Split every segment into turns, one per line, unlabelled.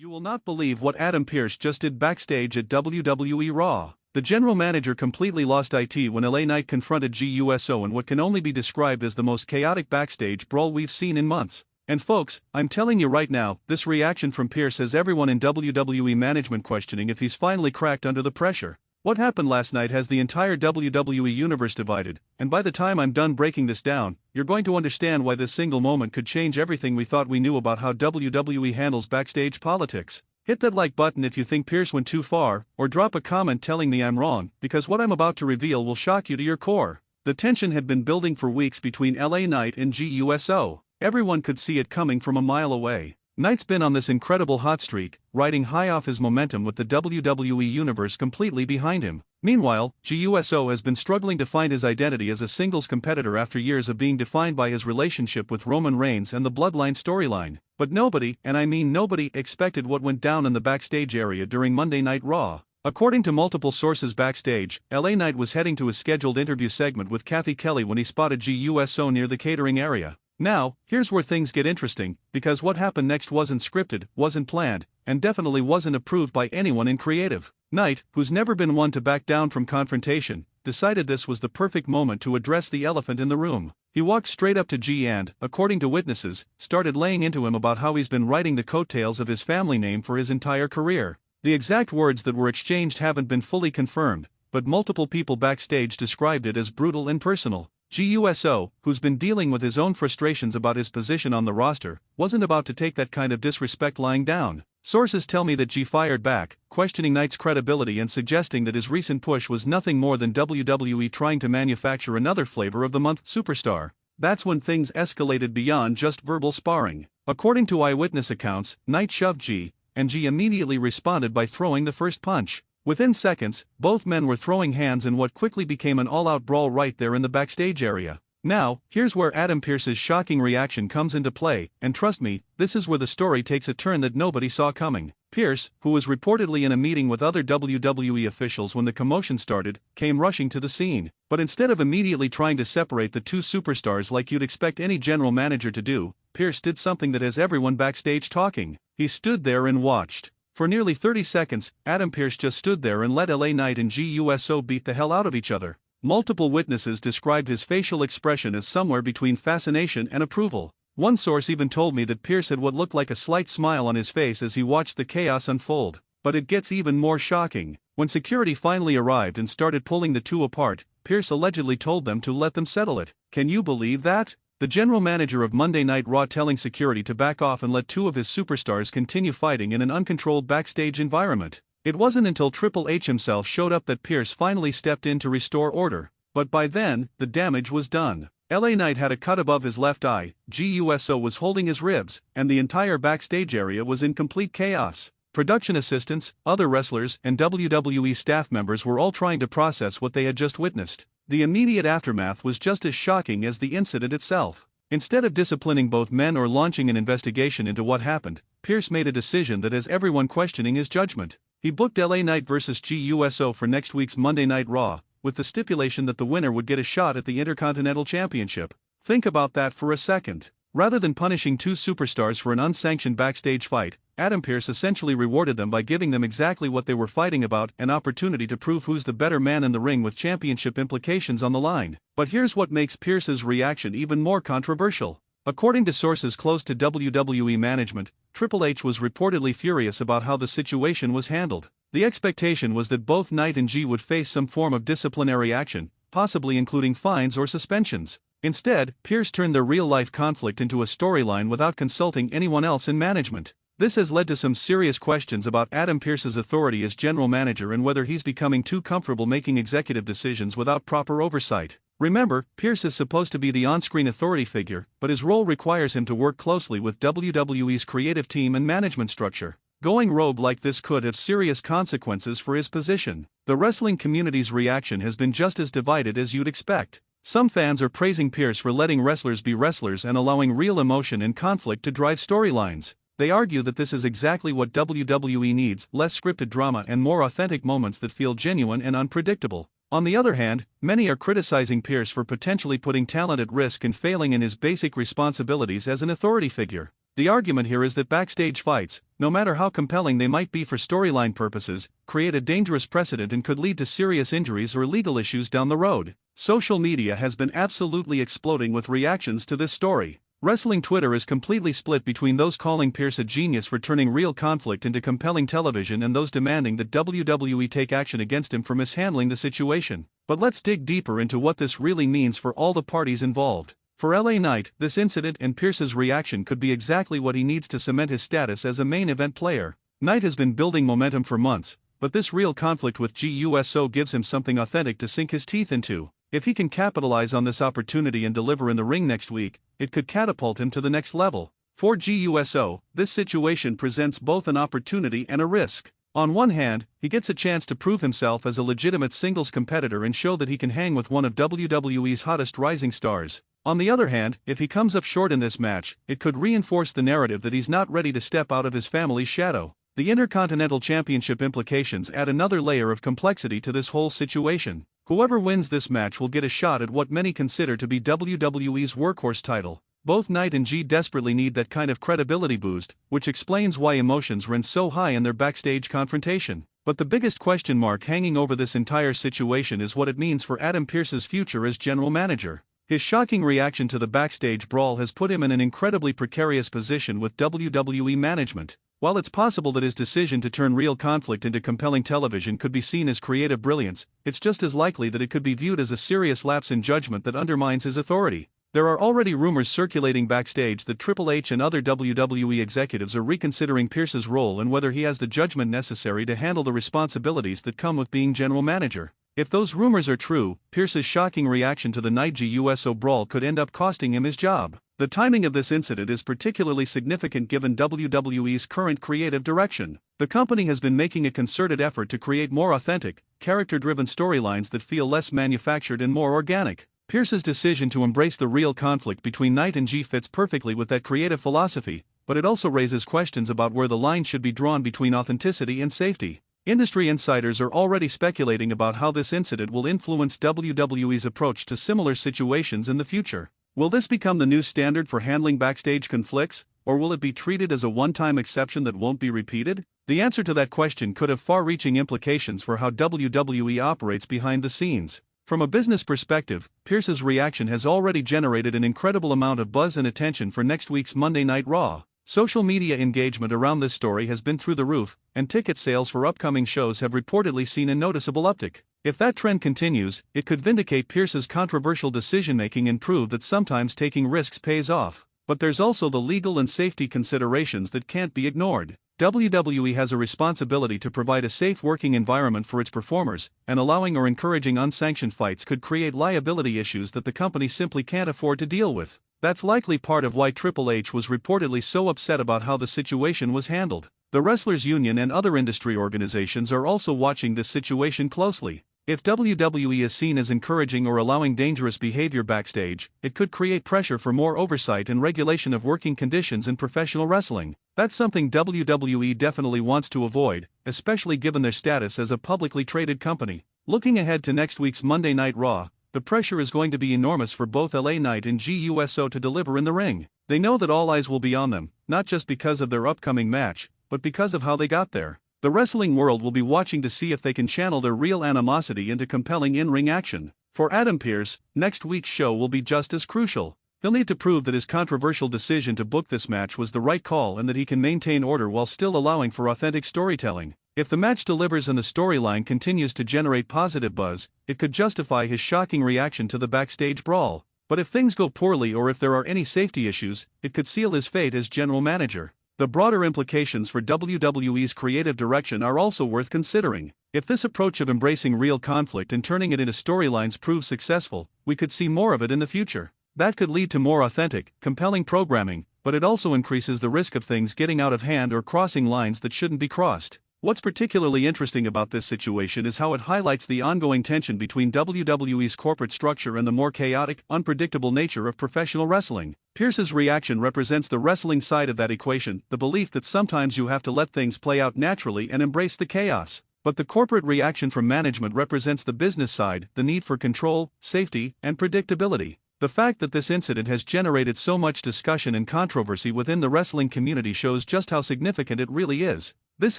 You will not believe what Adam Pearce just did backstage at WWE Raw. The general manager completely lost it when LA Knight confronted GUSO in what can only be described as the most chaotic backstage brawl we've seen in months. And folks, I'm telling you right now, this reaction from Pearce has everyone in WWE management questioning if he's finally cracked under the pressure. What happened last night has the entire WWE universe divided, and by the time I'm done breaking this down, you're going to understand why this single moment could change everything we thought we knew about how WWE handles backstage politics. Hit that like button if you think Pearce went too far, or drop a comment telling me I'm wrong, because what I'm about to reveal will shock you to your core. The tension had been building for weeks between LA Knight and GUSO. Everyone could see it coming from a mile away. Knight's been on this incredible hot streak, riding high off his momentum with the WWE Universe completely behind him. Meanwhile, GUSO has been struggling to find his identity as a singles competitor after years of being defined by his relationship with Roman Reigns and the Bloodline storyline. But nobody, and I mean nobody, expected what went down in the backstage area during Monday Night Raw. According to multiple sources backstage, LA Knight was heading to his scheduled interview segment with Kathy Kelly when he spotted GUSO near the catering area. Now, here's where things get interesting, because what happened next wasn't scripted, wasn't planned, and definitely wasn't approved by anyone in creative. Knight, who's never been one to back down from confrontation, decided this was the perfect moment to address the elephant in the room. He walked straight up to G and, according to witnesses, started laying into him about how he's been riding the coattails of his family name for his entire career. The exact words that were exchanged haven't been fully confirmed, but multiple people backstage described it as brutal and personal. GUSO, who's been dealing with his own frustrations about his position on the roster, wasn't about to take that kind of disrespect lying down. Sources tell me that G fired back, questioning Knight's credibility and suggesting that his recent push was nothing more than WWE trying to manufacture another flavor of the month superstar. That's when things escalated beyond just verbal sparring. According to eyewitness accounts, Knight shoved G, and G immediately responded by throwing the first punch. Within seconds, both men were throwing hands in what quickly became an all-out brawl right there in the backstage area. Now, here's where Adam Pearce's shocking reaction comes into play, and trust me, this is where the story takes a turn that nobody saw coming. Pearce, who was reportedly in a meeting with other WWE officials when the commotion started, came rushing to the scene. But instead of immediately trying to separate the two superstars like you'd expect any general manager to do, Pearce did something that has everyone backstage talking. He stood there and watched. For nearly 30 seconds, Adam Pearce just stood there and let LA Knight and GUSO beat the hell out of each other. Multiple witnesses described his facial expression as somewhere between fascination and approval. One source even told me that Pearce had what looked like a slight smile on his face as he watched the chaos unfold. But it gets even more shocking. When security finally arrived and started pulling the two apart, Pearce allegedly told them to let them settle it. Can you believe that? The general manager of Monday Night Raw telling security to back off and let two of his superstars continue fighting in an uncontrolled backstage environment. It wasn't until Triple H himself showed up that Pearce finally stepped in to restore order. But by then, the damage was done. LA Knight had a cut above his left eye, GUSO was holding his ribs, and the entire backstage area was in complete chaos. Production assistants, other wrestlers, and WWE staff members were all trying to process what they had just witnessed. The immediate aftermath was just as shocking as the incident itself. Instead of disciplining both men or launching an investigation into what happened, Pearce made a decision that has everyone questioning his judgment. He booked LA Knight vs GUSO for next week's Monday Night Raw, with the stipulation that the winner would get a shot at the Intercontinental Championship. Think about that for a second. Rather than punishing two superstars for an unsanctioned backstage fight, Adam Pearce essentially rewarded them by giving them exactly what they were fighting about, an opportunity to prove who's the better man in the ring with championship implications on the line. But here's what makes Pearce's reaction even more controversial. According to sources close to WWE management, Triple H was reportedly furious about how the situation was handled. The expectation was that both Knight and G would face some form of disciplinary action, possibly including fines or suspensions. Instead, Pearce turned their real-life conflict into a storyline without consulting anyone else in management. This has led to some serious questions about Adam Pearce's authority as general manager and whether he's becoming too comfortable making executive decisions without proper oversight. Remember, Pearce is supposed to be the on-screen authority figure, but his role requires him to work closely with WWE's creative team and management structure. Going rogue like this could have serious consequences for his position. The wrestling community's reaction has been just as divided as you'd expect. Some fans are praising Pearce for letting wrestlers be wrestlers and allowing real emotion and conflict to drive storylines. They argue that this is exactly what WWE needs, less scripted drama and more authentic moments that feel genuine and unpredictable. On the other hand, many are criticizing Pearce for potentially putting talent at risk and failing in his basic responsibilities as an authority figure. The argument here is that backstage fights, no matter how compelling they might be for storyline purposes, create a dangerous precedent and could lead to serious injuries or legal issues down the road. Social media has been absolutely exploding with reactions to this story. Wrestling Twitter is completely split between those calling Pearce a genius for turning real conflict into compelling television and those demanding that WWE take action against him for mishandling the situation. But let's dig deeper into what this really means for all the parties involved. For LA Knight, this incident and Pearce's reaction could be exactly what he needs to cement his status as a main event player. Knight has been building momentum for months, but this real conflict with GUSO gives him something authentic to sink his teeth into. If he can capitalize on this opportunity and deliver in the ring next week, it could catapult him to the next level. For GUSO, this situation presents both an opportunity and a risk. On one hand, he gets a chance to prove himself as a legitimate singles competitor and show that he can hang with one of WWE's hottest rising stars. On the other hand, if he comes up short in this match, it could reinforce the narrative that he's not ready to step out of his family's shadow. The Intercontinental Championship implications add another layer of complexity to this whole situation. Whoever wins this match will get a shot at what many consider to be WWE's workhorse title. Both Knight and G desperately need that kind of credibility boost, which explains why emotions ran so high in their backstage confrontation. But the biggest question mark hanging over this entire situation is what it means for Adam Pearce's future as general manager. His shocking reaction to the backstage brawl has put him in an incredibly precarious position with WWE management. While it's possible that his decision to turn real conflict into compelling television could be seen as creative brilliance, it's just as likely that it could be viewed as a serious lapse in judgment that undermines his authority. There are already rumors circulating backstage that Triple H and other WWE executives are reconsidering Pearce's role and whether he has the judgment necessary to handle the responsibilities that come with being general manager. If those rumors are true, Pearce's shocking reaction to the Knight GUSO brawl could end up costing him his job. The timing of this incident is particularly significant given WWE's current creative direction. The company has been making a concerted effort to create more authentic, character-driven storylines that feel less manufactured and more organic. Pearce's decision to embrace the real conflict between Knight and G fits perfectly with that creative philosophy, but it also raises questions about where the line should be drawn between authenticity and safety. Industry insiders are already speculating about how this incident will influence WWE's approach to similar situations in the future. Will this become the new standard for handling backstage conflicts, or will it be treated as a one-time exception that won't be repeated? The answer to that question could have far-reaching implications for how WWE operates behind the scenes. From a business perspective, Pearce's reaction has already generated an incredible amount of buzz and attention for next week's Monday Night Raw. Social media engagement around this story has been through the roof, and ticket sales for upcoming shows have reportedly seen a noticeable uptick. If that trend continues, it could vindicate Pearce's controversial decision-making and prove that sometimes taking risks pays off. But there's also the legal and safety considerations that can't be ignored. WWE has a responsibility to provide a safe working environment for its performers, and allowing or encouraging unsanctioned fights could create liability issues that the company simply can't afford to deal with. That's likely part of why Triple H was reportedly so upset about how the situation was handled. The Wrestlers Union and other industry organizations are also watching this situation closely. If WWE is seen as encouraging or allowing dangerous behavior backstage, it could create pressure for more oversight and regulation of working conditions in professional wrestling. That's something WWE definitely wants to avoid, especially given their status as a publicly traded company. Looking ahead to next week's Monday Night Raw, the pressure is going to be enormous for both LA Knight and GUSO to deliver in the ring. They know that all eyes will be on them, not just because of their upcoming match, but because of how they got there. The wrestling world will be watching to see if they can channel their real animosity into compelling in-ring action. For Adam Pearce, next week's show will be just as crucial. He'll need to prove that his controversial decision to book this match was the right call and that he can maintain order while still allowing for authentic storytelling. If the match delivers and the storyline continues to generate positive buzz, it could justify his shocking reaction to the backstage brawl. But if things go poorly or if there are any safety issues, it could seal his fate as general manager. The broader implications for WWE's creative direction are also worth considering. If this approach of embracing real conflict and turning it into storylines proves successful, we could see more of it in the future. That could lead to more authentic, compelling programming, but it also increases the risk of things getting out of hand or crossing lines that shouldn't be crossed. What's particularly interesting about this situation is how it highlights the ongoing tension between WWE's corporate structure and the more chaotic, unpredictable nature of professional wrestling. Pearce's reaction represents the wrestling side of that equation, the belief that sometimes you have to let things play out naturally and embrace the chaos. But the corporate reaction from management represents the business side, the need for control, safety, and predictability. The fact that this incident has generated so much discussion and controversy within the wrestling community shows just how significant it really is. This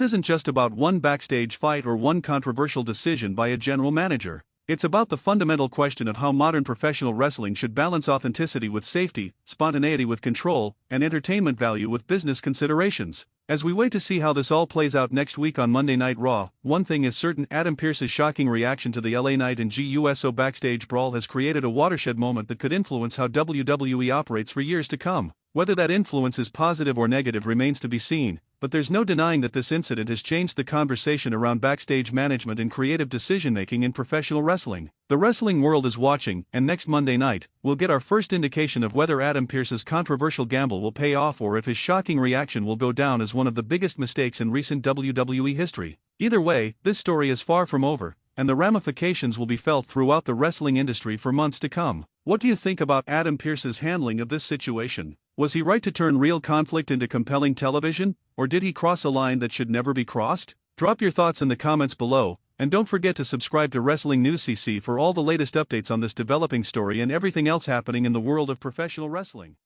isn't just about one backstage fight or one controversial decision by a general manager. It's about the fundamental question of how modern professional wrestling should balance authenticity with safety, spontaneity with control, and entertainment value with business considerations. As we wait to see how this all plays out next week on Monday Night Raw, one thing is certain: Adam Pearce's shocking reaction to the LA Knight and GUSO backstage brawl has created a watershed moment that could influence how WWE operates for years to come. Whether that influence is positive or negative remains to be seen, but there's no denying that this incident has changed the conversation around backstage management and creative decision-making in professional wrestling. The wrestling world is watching, and next Monday night, we'll get our first indication of whether Adam Pearce's controversial gamble will pay off or if his shocking reaction will go down as one of the biggest mistakes in recent WWE history. Either way, this story is far from over, and the ramifications will be felt throughout the wrestling industry for months to come. What do you think about Adam Pearce's handling of this situation? Was he right to turn real conflict into compelling television, or did he cross a line that should never be crossed? Drop your thoughts in the comments below, and don't forget to subscribe to Wrestling News CC for all the latest updates on this developing story and everything else happening in the world of professional wrestling.